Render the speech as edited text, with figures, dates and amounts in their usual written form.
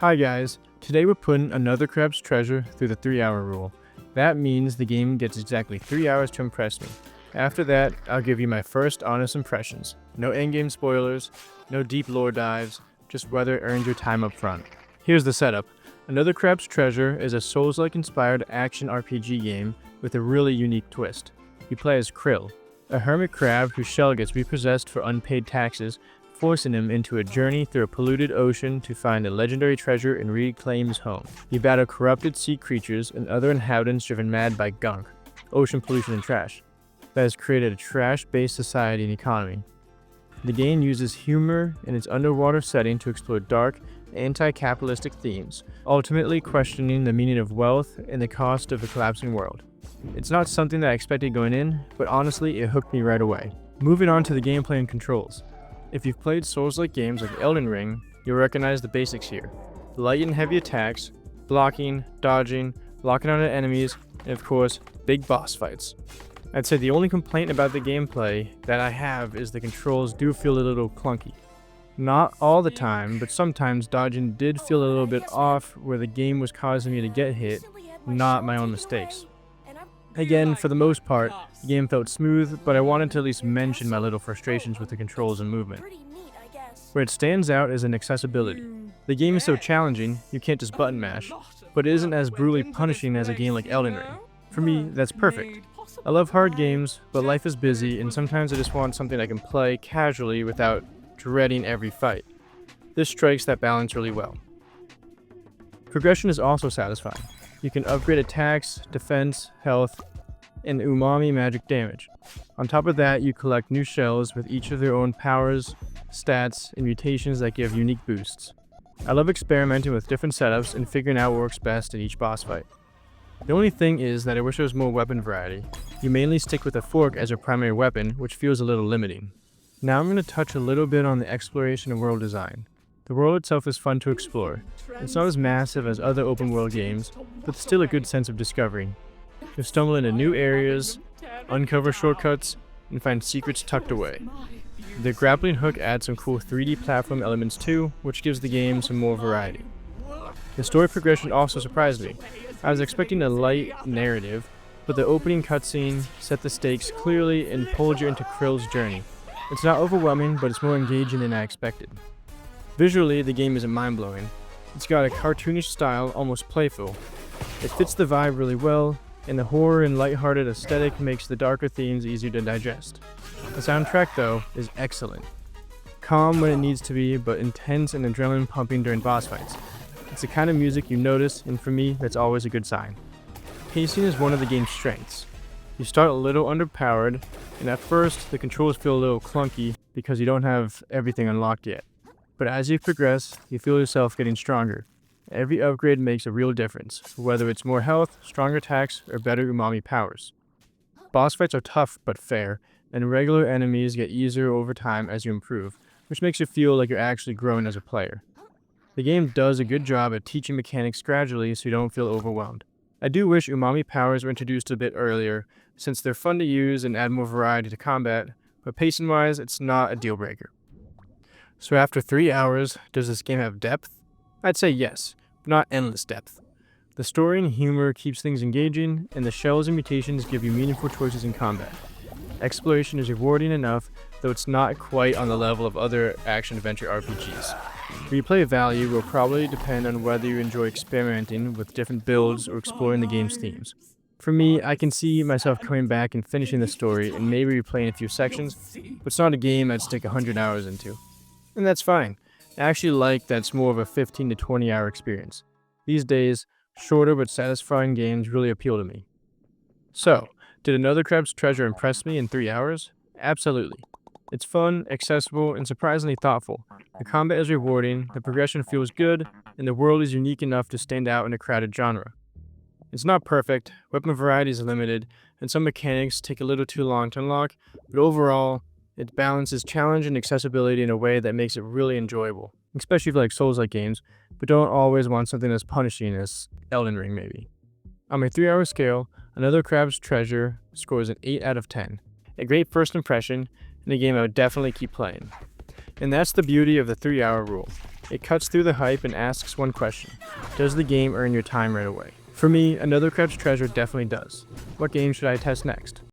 Hi guys, today we're putting another Crab's Treasure through the 3-hour rule. That means the game gets exactly 3 hours to impress me. After that, I'll give you my first honest impressions. No endgame spoilers, no deep lore dives, just whether it earns your time up front. Here's the setup. Another Crab's Treasure is a Souls-like inspired action RPG game with a really unique twist. You play as Krill, a hermit crab whose shell gets repossessed for unpaid taxes, forcing him into a journey through a polluted ocean to find a legendary treasure and reclaim his home. You battle corrupted sea creatures and other inhabitants driven mad by gunk, ocean pollution and trash, that has created a trash-based society and economy. The game uses humor in its underwater setting to explore dark, anti-capitalistic themes, ultimately questioning the meaning of wealth and the cost of a collapsing world. It's not something that I expected going in, but honestly, it hooked me right away. Moving on to the gameplay and controls. If you've played Souls-like games like Elden Ring, you'll recognize the basics here. Light and heavy attacks, blocking, dodging, locking onto enemies, and of course, big boss fights. I'd say the only complaint about the gameplay that I have is the controls do feel a little clunky. Not all the time, but sometimes dodging did feel a little bit off where the game was causing me to get hit, not my own mistakes. Again, for the most part, the game felt smooth, but I wanted to at least mention my little frustrations with the controls and movement. Where it stands out is in accessibility. The game is so challenging, you can't just button mash, but it isn't as brutally punishing as a game like Elden Ring. For me, that's perfect. I love hard games, but life is busy, and sometimes I just want something I can play casually without dreading every fight. This strikes that balance really well. Progression is also satisfying. You can upgrade attacks, defense, health, and umami magic damage. On top of that, you collect new shells with each of their own powers, stats, and mutations that give unique boosts. I love experimenting with different setups and figuring out what works best in each boss fight. The only thing is that I wish there was more weapon variety. You mainly stick with a fork as your primary weapon, which feels a little limiting. Now I'm going to touch a little bit on the exploration and world design. The world itself is fun to explore. It's not as massive as other open world games, but still a good sense of discovery. You'll stumble into new areas, uncover shortcuts, and find secrets tucked away. The grappling hook adds some cool 3D platform elements too, which gives the game some more variety. The story progression also surprised me. I was expecting a light narrative, but the opening cutscene set the stakes clearly and pulled you into Krill's journey. It's not overwhelming, but it's more engaging than I expected. Visually, the game isn't mind-blowing. It's got a cartoonish style, almost playful. It fits the vibe really well, and the horror and lighthearted aesthetic makes the darker themes easier to digest. The soundtrack, though, is excellent. Calm when it needs to be, but intense and adrenaline pumping during boss fights. It's the kind of music you notice, and for me, that's always a good sign. Pacing is one of the game's strengths. You start a little underpowered, and at first, the controls feel a little clunky because you don't have everything unlocked yet. But as you progress, you feel yourself getting stronger. Every upgrade makes a real difference, whether it's more health, stronger attacks, or better umami powers. Boss fights are tough but fair, and regular enemies get easier over time as you improve, which makes you feel like you're actually growing as a player. The game does a good job at teaching mechanics gradually so you don't feel overwhelmed. I do wish umami powers were introduced a bit earlier, since they're fun to use and add more variety to combat, but pacing-wise, it's not a deal breaker. So after 3 hours, does this game have depth? I'd say yes, but not endless depth. The story and humor keeps things engaging, and the shells and mutations give you meaningful choices in combat. Exploration is rewarding enough, though it's not quite on the level of other action-adventure RPGs. Replay value will probably depend on whether you enjoy experimenting with different builds or exploring the game's themes. For me, I can see myself coming back and finishing the story and maybe replaying a few sections, but it's not a game I'd stick 100 hours into. And that's fine. I actually like that it's more of a 15 to 20 hour experience. These days, shorter but satisfying games really appeal to me. So, did Another Crab's Treasure impress me in 3 hours? Absolutely. It's fun, accessible, and surprisingly thoughtful. The combat is rewarding, the progression feels good, and the world is unique enough to stand out in a crowded genre. It's not perfect, weapon variety is limited, and some mechanics take a little too long to unlock, but overall, it balances challenge and accessibility in a way that makes it really enjoyable, especially if you like Souls-like games, but don't always want something as punishing as Elden Ring maybe. On my 3-hour scale, Another Crab's Treasure scores an 8 out of 10. A great first impression, and a game I would definitely keep playing. And that's the beauty of the 3-hour rule. It cuts through the hype and asks one question: does the game earn your time right away? For me, Another Crab's Treasure definitely does. What game should I test next?